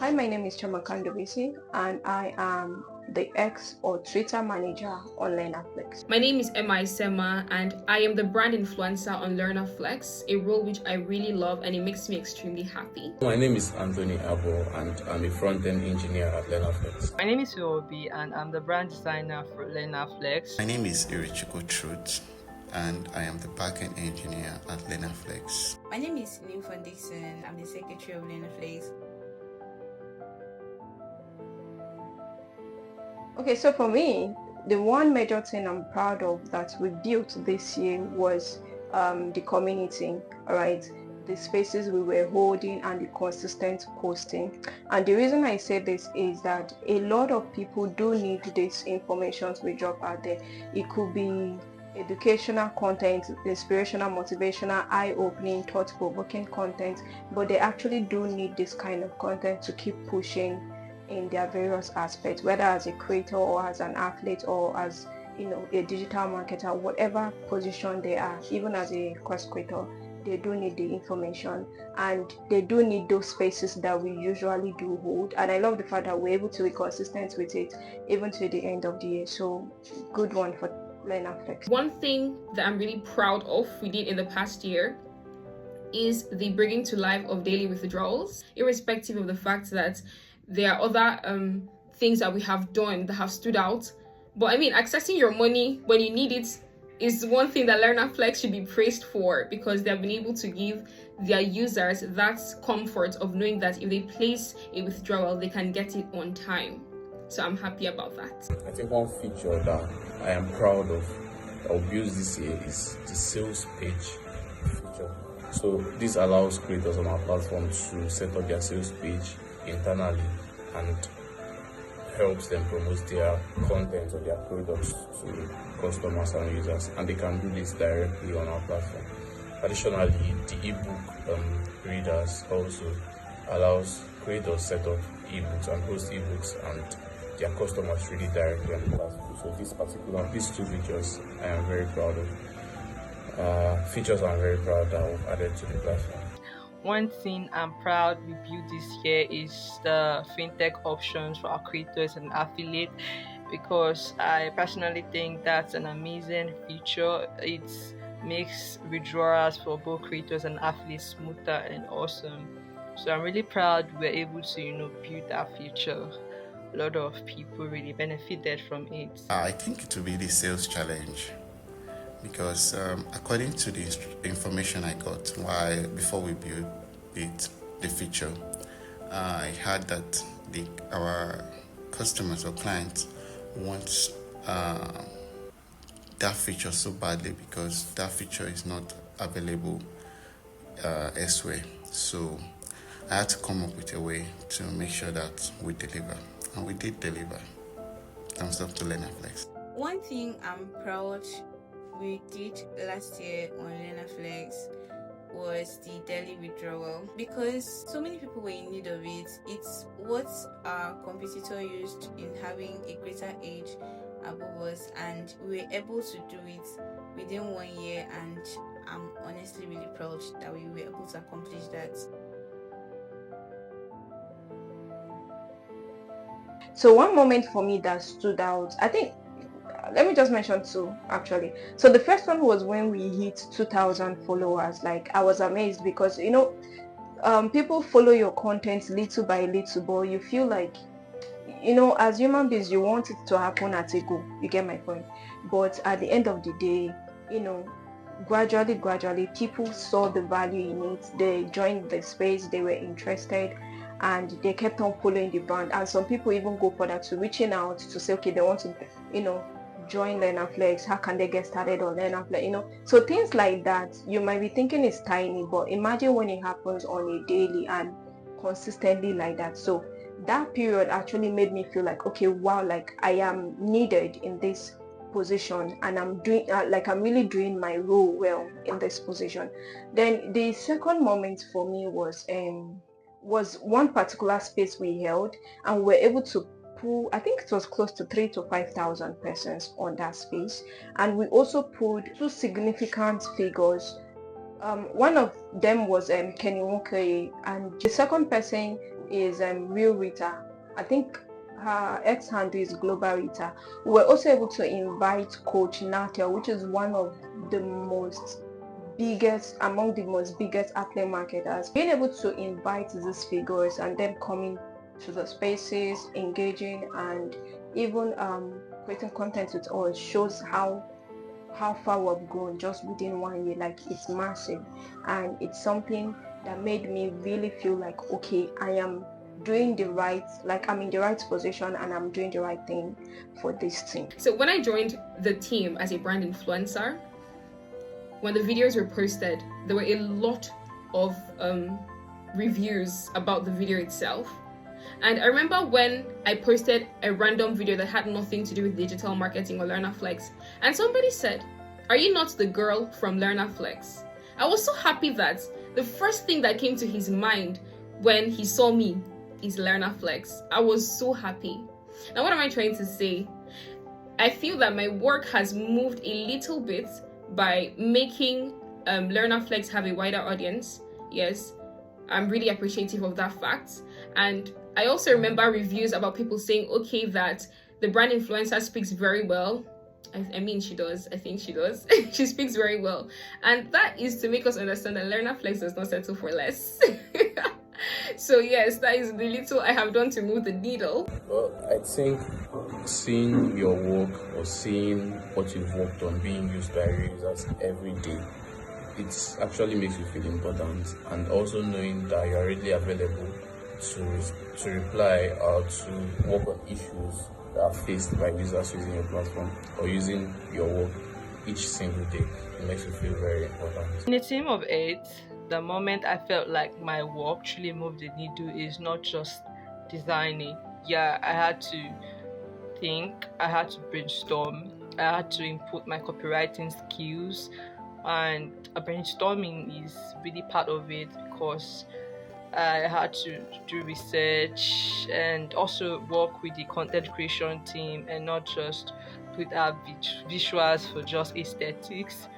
Hi, my name is Chamakando Bisi and I am the X or Twitter manager on Learnerflex. My name is Emma Isema and I am the brand influencer on Learnerflex, a role which I really love and it makes me extremely happy. My name is Anthony Abo and I'm a front-end engineer at Learnerflex. My name is Obi and I'm the brand designer for Learnerflex. My name is Irichiko Truth and I am the backend engineer at Learnerflex. My name is Nymphon Dixon. I'm the secretary of Learnerflex. Okay, so for me, the one major thing I'm proud of that we built this year was the community, all right? The spaces we were holding and the consistent posting. And the reason I say this is that a lot of people do need this information we drop out there. It could be educational content, inspirational, motivational, eye-opening, thought-provoking content, but they actually do need this kind of content to keep pushing in their various aspects, whether as a creator or as an athlete or as a digital marketer, whatever position they are, even as a course creator, they do need the information and they do need those spaces that we usually do hold. And I love the fact that we're able to be consistent with it even to the end of the year. So good one for Learnerflex. One thing that I'm really proud of we did in the past year is the bringing to life of daily withdrawals, irrespective of the fact that there are other things that we have done that have stood out. But I mean, accessing your money when you need it is one thing that Learnerflex should be praised for, because they have been able to give their users that comfort of knowing that if they place a withdrawal, they can get it on time. So I'm happy about that. I think one feature that I am proud of that we built this year is the sales page feature. So this allows creators on our platform to set up their sales page internally and helps them promote their content or their products to customers and users, and they can do this directly on our platform. Additionally, the ebook readers also allows creators set up ebooks and host ebooks and their customers read it directly on the platform. So these two features I am very proud of. Features I'm very proud that we've added to the platform. One thing I'm proud we built this year is the fintech options for our creators and affiliates, because I personally think that's an amazing feature. It makes withdrawals for both creators and athletes smoother and awesome. So I'm really proud we're able to build that feature. A lot of people really benefited from it. I think it will be the sales challenge, because according to the information I got before we built the feature, I heard that our customers or clients want that feature so badly because that feature is not available elsewhere. So I had to come up with a way to make sure that we deliver, and we did deliver. Thumbs up to Learnerflex. One thing I'm proud we did last year on Learnerflex was the daily withdrawal, because so many people were in need of it. It's what our competitor used in having a greater age above us, and we were able to do it within 1 year, and I'm honestly really proud that we were able to accomplish that. So one moment for me that stood out, I think, let me just mention two actually. So the first one was when we hit 2,000 followers. Like, I was amazed because people follow your content little by little, but you feel like, as human beings, you want it to happen at a go. You get my point? But at the end of the day, gradually people saw the value in it. They joined the space, they were interested, and they kept on following the brand. And some people even go further to reaching out to say, okay, they want to join Learnerflex. How can they get started on Learnerflex? So things like that, you might be thinking it's tiny, but imagine when it happens on a daily and consistently like that. So that period actually made me feel like, okay, wow, like I am needed in this position, and I'm doing I'm really doing my role well in this position. Then the second moment for me was one particular space we held, and we're able to pull, I think it was close to 3,000 to 5,000 persons on that space, and we also pulled two significant figures. One of them was Kenny Walker, and the second person is Real Rita. I think her ex handle is Global Rita. We were also able to invite Coach Natel, which is one of the most biggest athlete marketers. Being able to invite these figures and them coming to the spaces, engaging, and even creating content with us shows how far we've grown just within 1 year. Like, it's massive, and it's something that made me really feel like, okay, I am doing the right, like I'm in the right position and I'm doing the right thing for this team. So when I joined the team as a brand influencer, when the videos were posted, there were a lot of reviews about the video itself. And I remember when I posted a random video that had nothing to do with digital marketing or Learnerflex, and somebody said, "Are you not the girl from Learnerflex?" I was so happy that the first thing that came to his mind when he saw me is Learnerflex. I was so happy. Now, what am I trying to say? I feel that my work has moved a little bit by making Learnerflex have a wider audience. Yes, I'm really appreciative of that fact. And I also remember reviews about people saying, okay, that the brand influencer speaks very well. I mean, she does. I think she does. She speaks very well. And that is to make us understand that Learnerflex does not settle for less. So yes, that is the little I have done to move the needle. Well, I think seeing your work or seeing what you've worked on being used by users every day, it actually makes you feel important, and also knowing that you're really available to reply or to work on issues that are faced by users using your platform or using your work each single day. It makes you feel very important. In a team of 8, the moment I felt like my work truly moved the needle is not just designing. Yeah, I had to think, I had to brainstorm, I had to input my copywriting skills, and brainstorming is really part of it because I had to do research and also work with the content creation team and not just put out visuals for just aesthetics.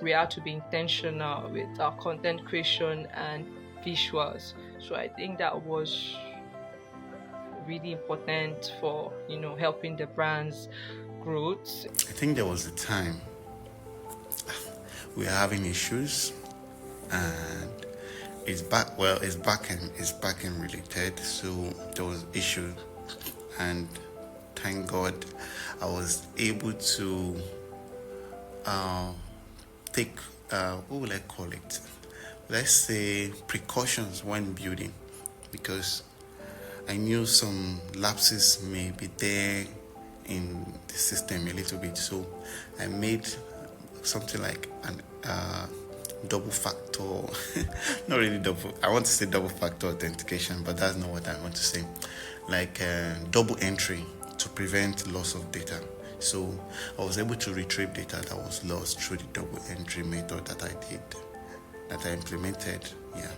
We had to be intentional with our content creation and visuals. So I think that was really important for helping the brand's growth. I think there was a time we were having issues, and it's backend related. So there was issue, and thank God I was able to take what will I call it? Let's say precautions when building, because I knew some lapses may be there in the system a little bit. So I made something like an double factor, not really double, I want to say double factor authentication, but that's not what I want to say, like double entry to prevent loss of data. So I was able to retrieve data that was lost through the double entry method that I implemented. Yeah.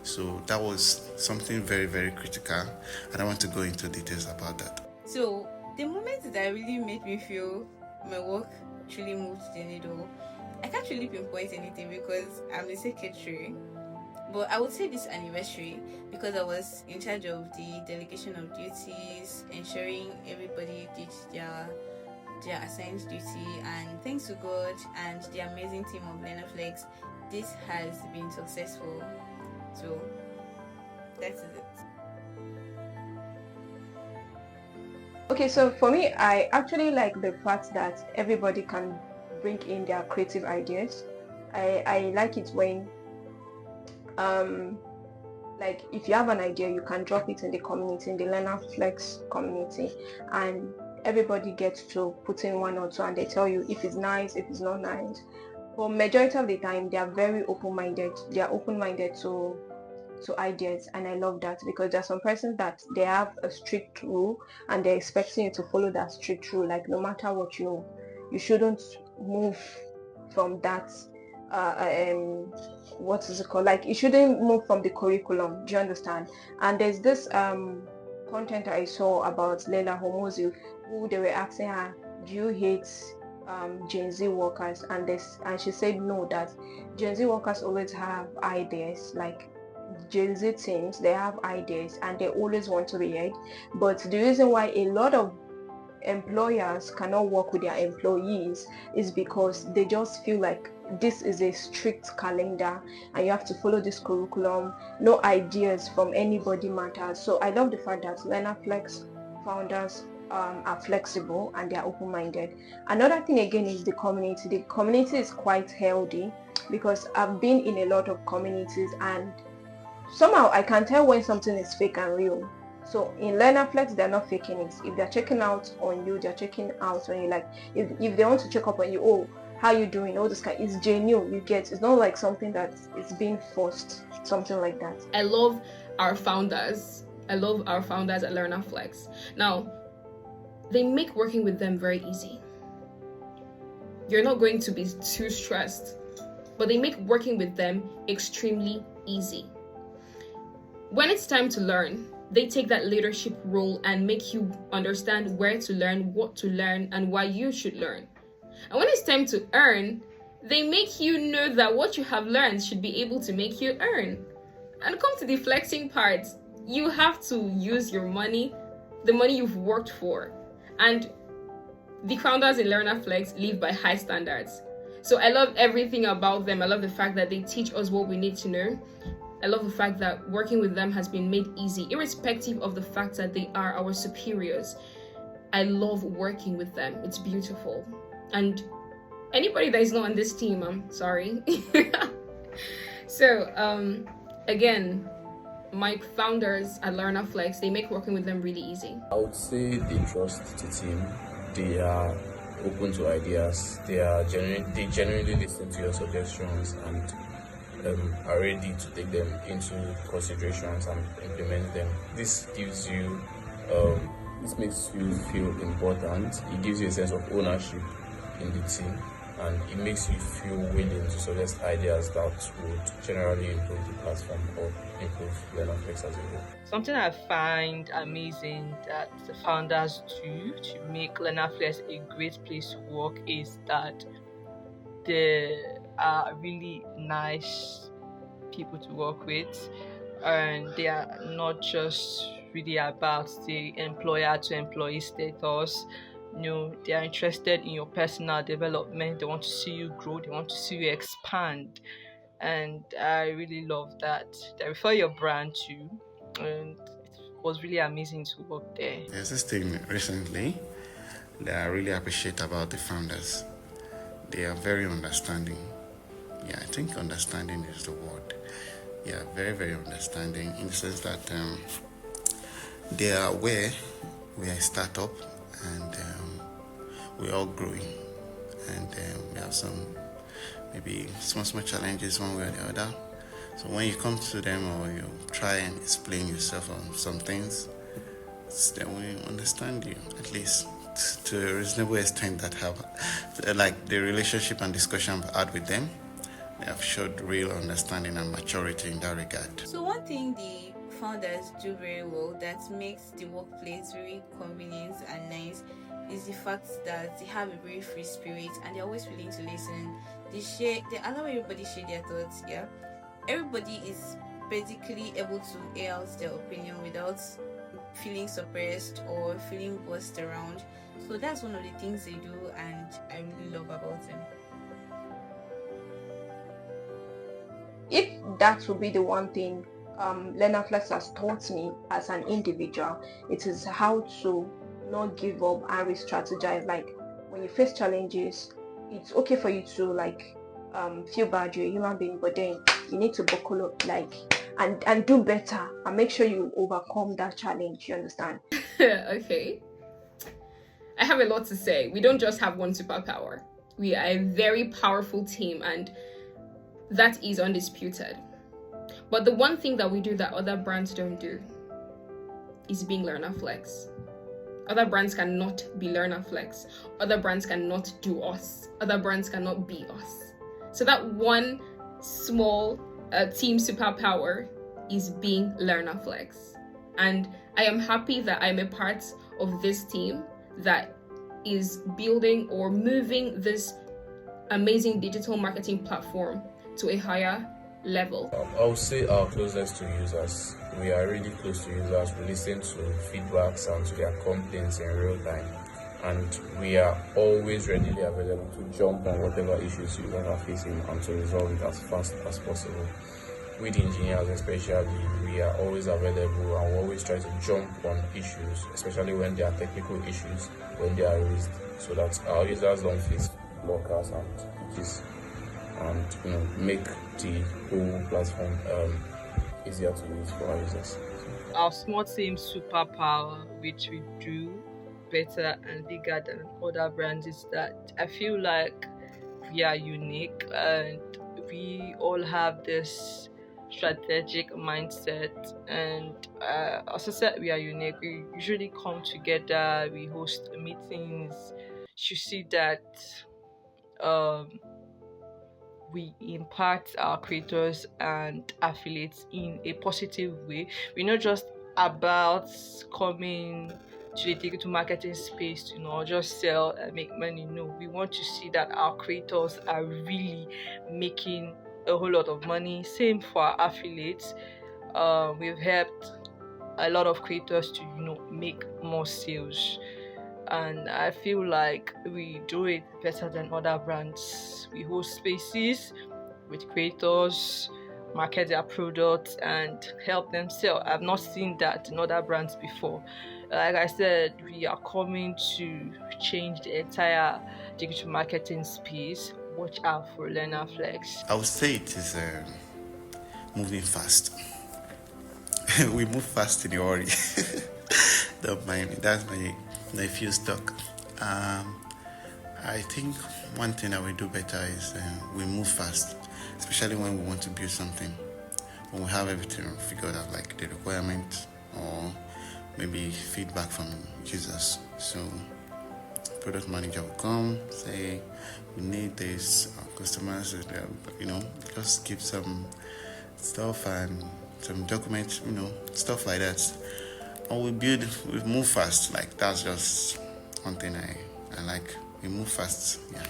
So that was something very, very critical, and I want to go into details about that. So the moment that really made me feel my work truly moved the needle, I can't really pinpoint anything because I'm the secretary. But I would say this anniversary, because I was in charge of the delegation of duties, ensuring everybody did their assigned duty, and thanks to God and the amazing team of Learnerflex, this has been successful. So that's it. Okay, so for me, I actually like the fact that everybody can bring in their creative ideas. I like it when like if you have an idea, you can drop it in the community, in the Learnerflex community, and everybody gets to put in one or two, and they tell you if it's nice, if it's not nice. But majority of the time, they are very open-minded. They are open-minded to ideas, and I love that, because there are some persons that they have a strict rule and they're expecting you to follow that strict rule. Like, no matter what, you shouldn't move from that what is it called, like you shouldn't move from the curriculum. Do you understand? And there's this content I saw about Leila Homozi, who they were asking her, do you hate Gen Z workers? And she said no, that Gen Z workers always have ideas. Like, Gen Z teams, they have ideas and they always want to be ahead. But the reason why a lot of employers cannot work with their employees is because they just feel like this is a strict calendar and you have to follow this curriculum. No ideas from anybody matters. So I love the fact that Learnerflex founders are flexible and they are open-minded. Another thing again is the community. The community is quite healthy because I've been in a lot of communities and somehow I can tell when something is fake and real. So in Learnerflex, they're not faking it. If they're checking out on you, they're checking out on you. Like if they want to check up on you, oh, how you doing? All this kind, it's genuine. You get, it's not like something that is being forced, something like that. I love our founders. I love our founders at Learnerflex. Now, they make working with them very easy. You're not going to be too stressed, but they make working with them extremely easy. When it's time to learn, they take that leadership role and make you understand where to learn, what to learn, and why you should learn. And when it's time to earn, they make you know that what you have learned should be able to make you earn. And come to the flexing part, you have to use your money, the money you've worked for. And the founders in Learnerflex live by high standards. So I love everything about them. I love the fact that they teach us what we need to know. I love the fact that working with them has been made easy, irrespective of the fact that they are our superiors. I love working with them. It's beautiful. And anybody that is not on this team, I'm sorry. So, again, my founders at Learnerflex, they make working with them really easy. I would say they trust the team. They are open to ideas. They genuinely listen to your suggestions and are ready to take them into considerations and implement them. This gives you, this makes you feel important. It gives you a sense of ownership in the team, and it makes you feel willing to suggest ideas that would generally improve the platform or improve Learnerflex as a whole. Something I find amazing that the founders do to make Learnerflex a great place to work is that they are really nice people to work with, and they are not just really about the employer to employee status. You know, they are interested in your personal development. They want to see you grow. They want to see you expand, and I really love that. They refer your brand too, and it was really amazing to work there. There's this thing recently that I really appreciate about the founders. They are very understanding. Yeah, I think understanding is the word. Yeah, very, very understanding in the sense that they are aware we are a startup and we're all growing, and we have some maybe small challenges one way or the other. So when you come to them or you try and explain yourself on some things, they will understand you, at least to a reasonable extent. That have like the relationship and discussion I've had with them, they have showed real understanding and maturity in that regard. So one thing the founders do very well that makes the workplace very convenient and nice is the fact that they have a very free spirit and they're always willing to listen. They allow everybody share their thoughts. Yeah, everybody is basically able to air out their opinion without feeling suppressed or feeling bossed around. So that's one of the things they do, and I really love about them. If that would be the one thing Learnerflex has taught me as an individual, it is how to not give up and re-strategize. Like when you face challenges, it's okay for you to like feel bad, you're a human being, but then you need to buckle up, like and do better and make sure you overcome that challenge. You understand? Okay. I have a lot to say. We don't just have one superpower. We are a very powerful team, and that is undisputed. But the one thing that we do that other brands don't do is being Learnerflex. Other brands cannot be Learnerflex. Other brands cannot do us. Other brands cannot be us. So that one small team superpower is being Learnerflex. And I am happy that I'm a part of this team that is building or moving this amazing digital marketing platform to a higher level? I would say our closest to users. We are really close to users. We listen to feedbacks and to their complaints in real time. And we are always readily available to jump on whatever issues users are facing and to resolve it as fast as possible. With engineers especially, we are always available and we always try to jump on issues, especially when there are technical issues, when they are raised, so that our users don't face blockers and glitches, and make the whole platform easier to use for our users. Our small team superpower, which we do better and bigger than other brands, is that I feel like we are unique and we all have this strategic mindset. And as I said, we are unique. We usually come together, we host meetings. You see that um, we impact our creators and affiliates in a positive way. We're not just about coming to the digital marketing space to just sell and make money. No, we want to see that our creators are really making a whole lot of money. Same for our affiliates. We've helped a lot of creators to make more sales, and I feel like we do it better than other brands. We host spaces with creators, market their products, and help them sell. I've not seen that in other brands before. Like I said, we are coming to change the entire digital marketing space. Watch out for Learnerflex. I would say it is moving fast. We move fast in a hurry. Don't mind me. That's my feels talk. I think one thing that we do better is we move fast, especially when we want to build something. When we have everything figured out, like the requirement or maybe feedback from users. So product manager will come, say, we need this, our customers, just give some stuff and some documents, stuff like that. And we move fast. Like, that's just one thing I like. We move fast, yeah.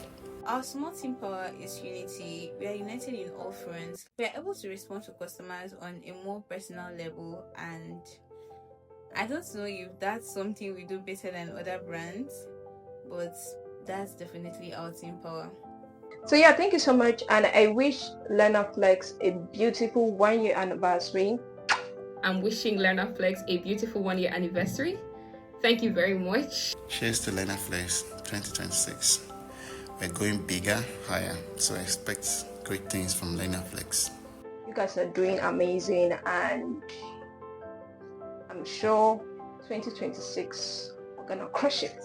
Our small team power is unity. We are united in all fronts. We are able to respond to customers on a more personal level, and I don't know if that's something we do better than other brands, but that's definitely our team power. So yeah, thank you so much, and I wish Learnerflex a beautiful 1-year anniversary. I'm wishing Learnerflex a beautiful 1-year anniversary. Thank you very much. Cheers to Learnerflex 2026. We're going bigger, higher, so I expect great things from Learnerflex. You guys are doing amazing, and I'm sure 2026 we're gonna crush it.